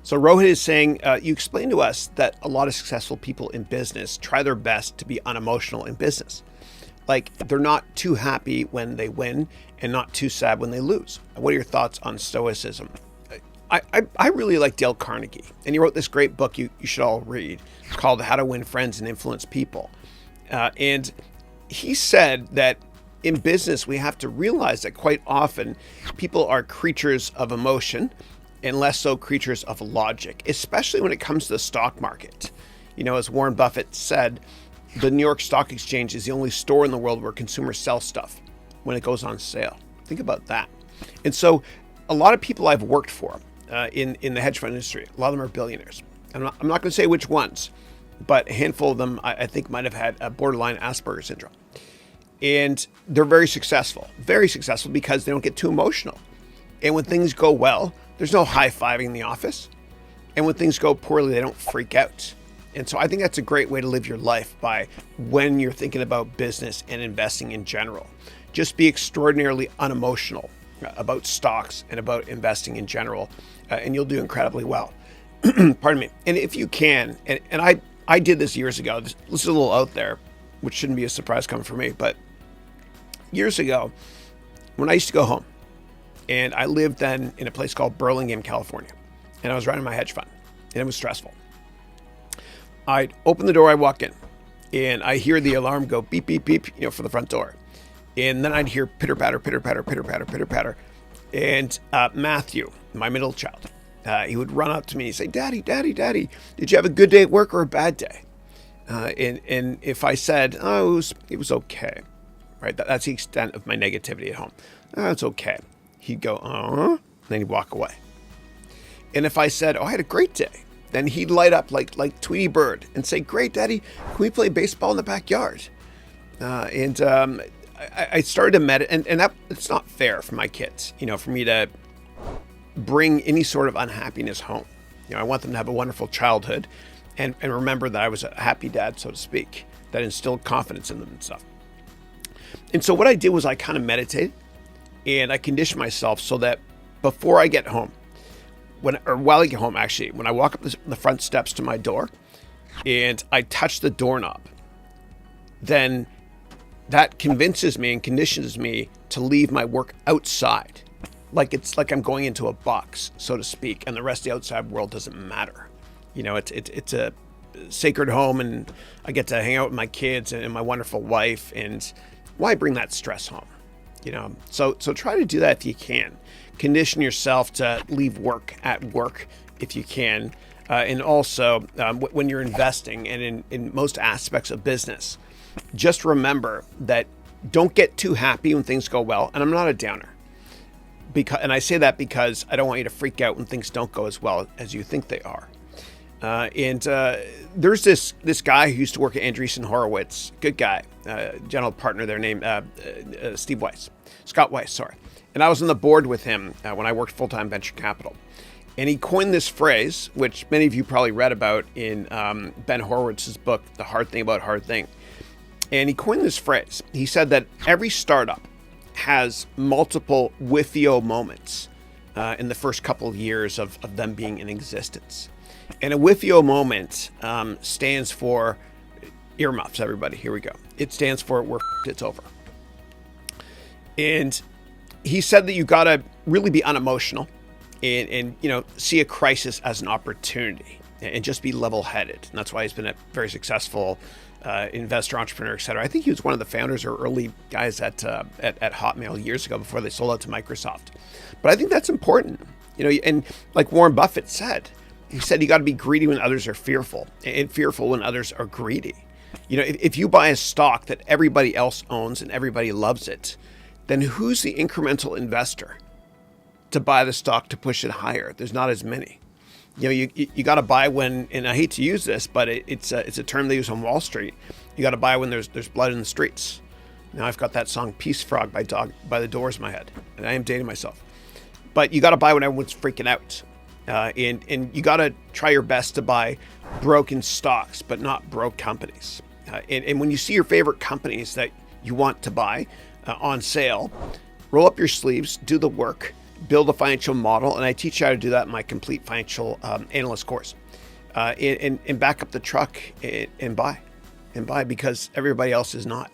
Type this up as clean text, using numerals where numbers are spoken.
So Rohit is saying, you explained to us that a lot of successful people in business try their best to be unemotional in business. Like they're not too happy when they win and not too sad when they lose. What are your thoughts on Stoicism? I really like Dale Carnegie, and he wrote this great book you should all read called How to Win Friends and Influence People. And he said that in business, we have to realize that quite often people are creatures of emotion and less so creatures of logic, especially when it comes to the stock market. As Warren Buffett said, the New York Stock Exchange is the only store in the world where consumers sell stuff when it goes on sale. Think about that. And so a lot of people I've worked for in the hedge fund industry, a lot of them are billionaires. I'm not going to say which ones, but a handful of them I think might have had a borderline Asperger's syndrome. And they're very successful because they don't get too emotional. And when things go well, there's no high-fiving in the office. And when things go poorly, they don't freak out. And so I think that's a great way to live your life by when you're thinking about business and investing in general. Just be extraordinarily unemotional about stocks and about investing in general, and you'll do incredibly well. Pardon me. And if you can, and I did this years ago, this is a little out there, which shouldn't be a surprise coming from me, but years ago, when I used to go home, and I lived then in a place called Burlingame, California, and I was running my hedge fund, and it was stressful. I'd open the door, I'd walk in, and I hear the alarm go beep, beep, beep, for the front door. And then I'd hear pitter, patter, pitter, patter, pitter, patter, pitter, patter. And Matthew, my middle child, he would run up to me and say, Daddy, Daddy, Daddy, did you have a good day at work or a bad day? And if I said, oh, it was okay, right? That's the extent of my negativity at home. Oh, it's okay. He'd go, and then he'd walk away. And if I said, oh, I had a great day, then he'd light up like Tweety Bird and say, great, Daddy, can we play baseball in the backyard? I started to meditate, and that it's not fair for my kids, for me to bring any sort of unhappiness home. I want them to have a wonderful childhood and remember that I was a happy dad, so to speak, that instilled confidence in them and stuff. And so what I did was I kind of meditated, and I conditioned myself so that before I get home, while I get home, actually, when I walk up the front steps to my door and I touch the doorknob, then that convinces me and conditions me to leave my work outside. It's like I'm going into a box, so to speak, and the rest of the outside world doesn't matter. It's a sacred home, and I get to hang out with my kids and my wonderful wife, and why bring that stress home? So try to do that if you can. Condition yourself to leave work at work if you can. And also, when you're investing and in most aspects of business, just remember that don't get too happy when things go well. And I'm not a downer. And I say that because I don't want you to freak out when things don't go as well as you think they are. There's this guy who used to work at Andreessen Horowitz, good guy, general partner there named Scott Weiss, sorry. And I was on the board with him when I worked full-time venture capital. And he coined this phrase, which many of you probably read about in Ben Horowitz's book, The Hard Thing About Hard Thing. And he coined this phrase. He said that every startup has multiple whiffio moments in the first couple of years of them being in existence. And a whiffio moment stands for earmuffs, everybody. Here we go. It stands for it's over. And he said that you got to really be unemotional and see a crisis as an opportunity and just be level-headed. And that's why he's been a very successful investor, entrepreneur, et cetera. I think he was one of the founders or early guys at Hotmail years ago before they sold out to Microsoft. But I think that's important, and like Warren Buffett said, he said you got to be greedy when others are fearful and fearful when others are greedy. If you buy a stock that everybody else owns and everybody loves it, then who's the incremental investor to buy the stock to push it higher? There's not as many. You got to buy when, and I hate to use this, but it's a term they use on Wall Street. You got to buy when there's blood in the streets. Now I've got that song "Peace Frog" by the Doors in my head, and I am dating myself. But you got to buy when everyone's freaking out, and you got to try your best to buy broken stocks, but not broke companies. And when you see your favorite companies that you want to buy on sale, roll up your sleeves, do the work, build a financial model, and I teach you how to do that in my complete financial analyst course. And back up the truck and buy because everybody else is not.